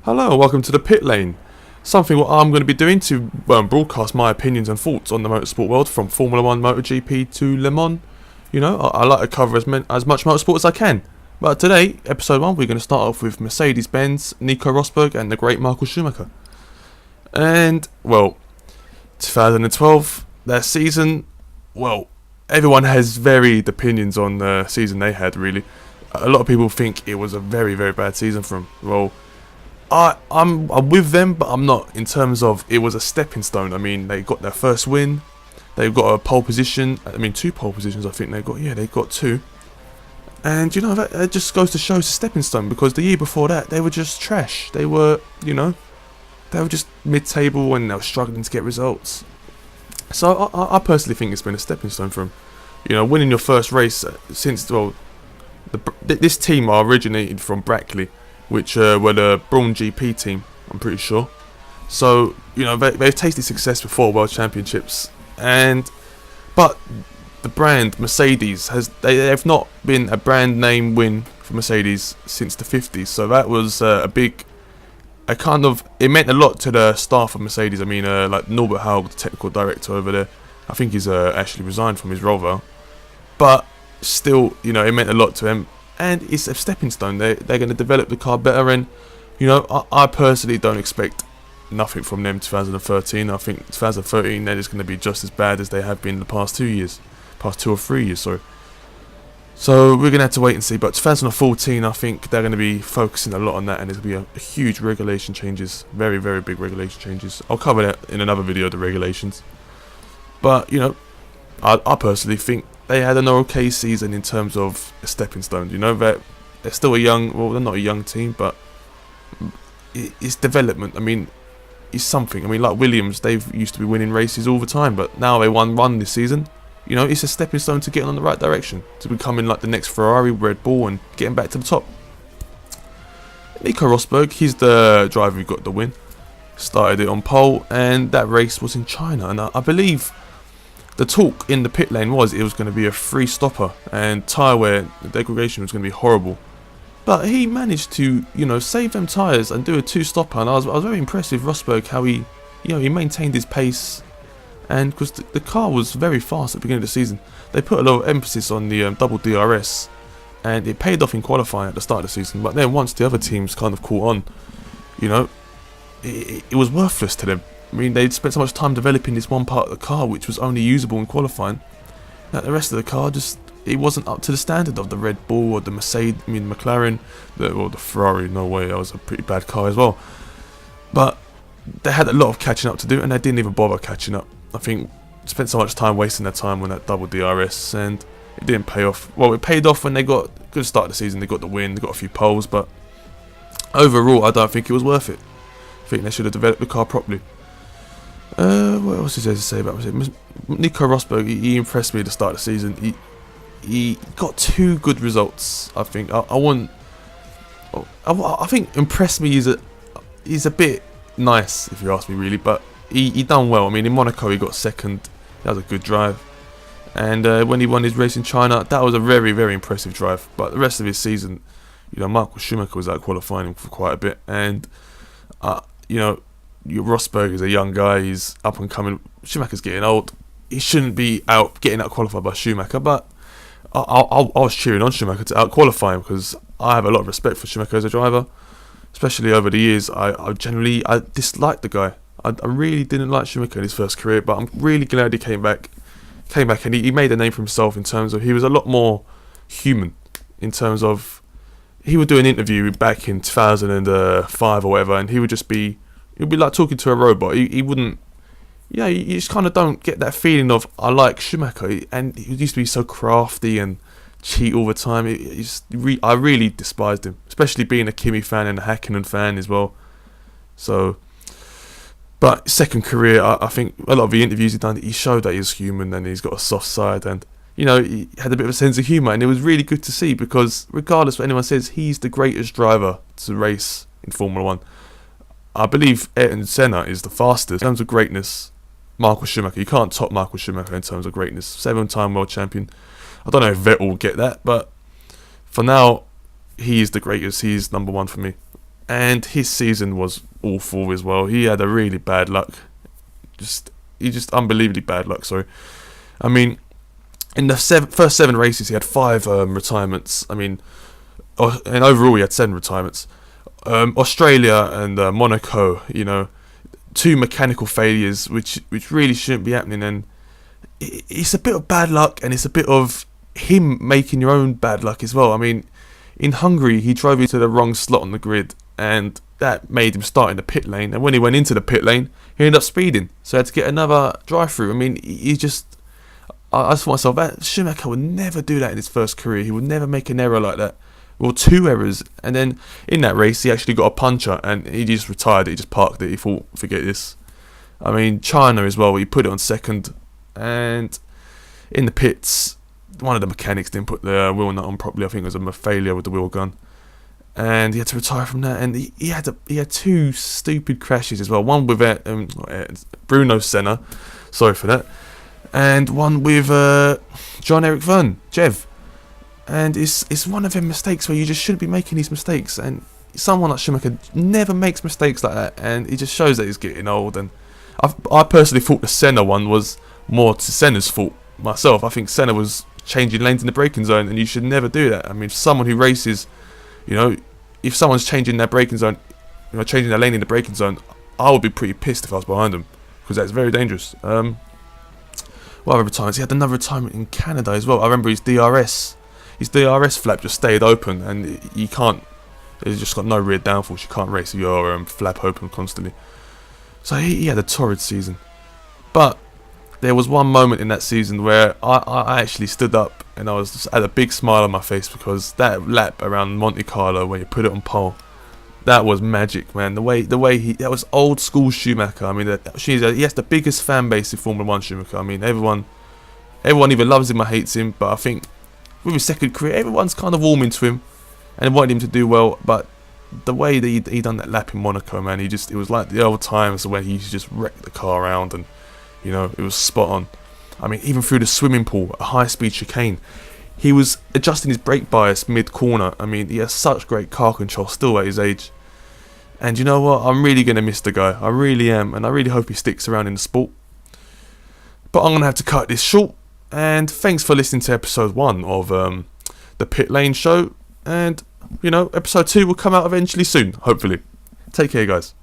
Hello, welcome to the pit lane. Something what I'm going to be doing to broadcast my opinions and thoughts on the motorsport world, from Formula 1, MotoGP to Le Mans. You know, I like to cover as much motorsport as I can. But today, episode 1, we're going to start off with Mercedes-Benz, Nico Rosberg and the great Michael Schumacher. And, well, 2012, that season, well, everyone has varied opinions on the season they had, really. A lot of people think it was a very, very bad season for them. Well, I'm with them, but I'm not, in terms of it was a stepping stone. I mean, they got their first win, they got a pole position, I mean 2 pole positions I think they got 2. And you know, that just goes to show it's a stepping stone, because the year before that, they were just trash. They were, you know, they were just mid-table and they were struggling to get results. So I personally think it's been a stepping stone for them. You know, winning your first race since, well, this team are originated from Brackley, which were the Brawn GP team, I'm pretty sure. So, you know, they've tasted success before World Championships, but the brand Mercedes they've not been a brand name win for Mercedes since the 50s. So that was it meant a lot to the staff of Mercedes. I mean, like Norbert Haug, the technical director over there, I think he's actually resigned from his role though. But still, you know, it meant a lot to him. And it's a stepping stone. They're going to develop the car better, and you know, I personally don't expect nothing from them 2013. I think 2013 they're just going to be just as bad as they have been the past 2 or 3 years. Sorry. So we're going to have to wait and see. But 2014, I think they're going to be focusing a lot on that, and there's going to be a huge regulation changes, very, very big regulation changes. I'll cover that in another video, the regulations. But you know, I personally think they had an okay season in terms of a stepping stone. You know, they're still they're not a young team, but it's development. I mean, it's something. I mean, like Williams, they've used to be winning races all the time, but now they won one this season. You know, it's a stepping stone to getting on the right direction, to becoming like the next Ferrari, Red Bull, and getting back to the top. Nico Rosberg, he's the driver who got the win. Started it on pole, and that race was in China, and I believe the talk in the pit lane was it was going to be a free stopper and tyre wear, the degradation was going to be horrible. But he managed to, you know, save them tyres and do a 2-stopper, and I was very impressed with Rosberg, how he maintained his pace, and because the car was very fast at the beginning of the season. They put a lot of emphasis on the double DRS, and it paid off in qualifying at the start of the season. But then once the other teams kind of caught on, you know, it was worthless to them. I mean, they'd spent so much time developing this one part of the car which was only usable in qualifying, that the rest of the car it wasn't up to the standard of the Red Bull or the McLaren, or the Ferrari. No way, that was a pretty bad car as well. But they had a lot of catching up to do, and they didn't even bother catching up. I think spent so much time wasting their time on that double DRS, and it didn't pay off. Well, it paid off when they got a good start of the season. They got the win, they got a few poles, but overall, I don't think it was worth it. I think they should have developed the car properly. What else is there to say about Nico Rosberg? He impressed me at the start of the season. He got 2 good results. I think I think impressed me is a bit nice, if you ask me, really. But he done well. I mean, in Monaco he got second. That was a good drive. And when he won his race in China, that was a very, very impressive drive. But the rest of his season, you know, Michael Schumacher was out qualifying him for quite a bit, and you know, Rosberg is a young guy, he's up and coming. Schumacher's getting old. He shouldn't be getting out qualified by Schumacher, but I was cheering on Schumacher to out qualify him, because I have a lot of respect for Schumacher as a driver. Especially over the years, I disliked the guy. I really didn't like Schumacher in his first career, but I'm really glad he came back, and he made a name for himself in terms of he was a lot more human. In terms of, he would do an interview back in 2005 or whatever, and he'd be like talking to a robot. He wouldn't, yeah, you just kind of don't get that feeling of, I like Schumacher, and he used to be so crafty and cheat all the time. I really despised him, especially being a Kimi fan and a Hakkinen fan as well. So, but second career, I think a lot of the interviews he'd done, he showed that he's human and he's got a soft side, and you know, he had a bit of a sense of humour, and it was really good to see, because regardless of what anyone says, he's the greatest driver to race in Formula 1. I believe Ayrton Senna is the fastest. In terms of greatness, Michael Schumacher, you can't top Michael Schumacher in terms of greatness. 7-time world champion. I don't know if Vettel will get that, but for now, he is the greatest. He is number 1 for me. and his season was awful as well. He had a really bad luck, he just unbelievably bad luck. Sorry, I mean, in the first 7 races, he had 5 retirements. I mean, and overall, he had 7 retirements. Australia and Monaco, 2 mechanical failures, which really shouldn't be happening. And it's a bit of bad luck, and it's a bit of him making your own bad luck as well. I mean, in Hungary, he drove into the wrong slot on the grid, and that made him start in the pit lane. And when he went into the pit lane, he ended up speeding, so he had to get another drive-through. I mean, I just thought myself, that Schumacher would never do that in his first career. He would never make an error like that. Well, 2 errors, and then in that race, he actually got a puncher, and he just retired it. He just parked it. He thought, forget this. I mean, China as well, he put it on second, and in the pits, one of the mechanics didn't put the wheel nut on properly. I think it was a failure with the wheel gun, and he had to retire from that. And he had 2 stupid crashes as well. One with Bruno Senna, sorry for that, and one with Jean-Eric Vergne, Jev. And it's one of them mistakes where you just shouldn't be making these mistakes. And someone like Schumacher never makes mistakes like that, and it just shows that he's getting old. And I personally thought the Senna one was more to Senna's fault myself. I think Senna was changing lanes in the braking zone, and you should never do that. I mean, someone who races, if someone's changing their braking zone, changing their lane in the braking zone, I would be pretty pissed if I was behind them, because that's very dangerous. What other retirements? He had another retirement in Canada as well. I remember his DRS flap just stayed open, and you can't. It's just got no rear downforce. You can't race with your flap open constantly. So he had a torrid season. But there was one moment in that season where I actually stood up and I had a big smile on my face, because that lap around Monte Carlo when you put it on pole, that was magic, man. The way that was old school Schumacher. I mean, he has the biggest fan base in Formula 1, Schumacher. I mean, everyone either loves him or hates him, but I think with his second career, everyone's kind of warming to him and wanted him to do well. But the way that he done that lap in Monaco, man, it was like the old times when he just wrecked the car around, and it was spot on. I mean, even through the swimming pool, a high-speed chicane, he was adjusting his brake bias mid-corner. I mean, he has such great car control still at his age. And you know what? I'm really going to miss the guy. I really am. And I really hope he sticks around in the sport. But I'm going to have to cut this short. And thanks for listening to episode 1 of the Pit Lane Show. And, episode 2 will come out eventually soon, hopefully. Take care, guys.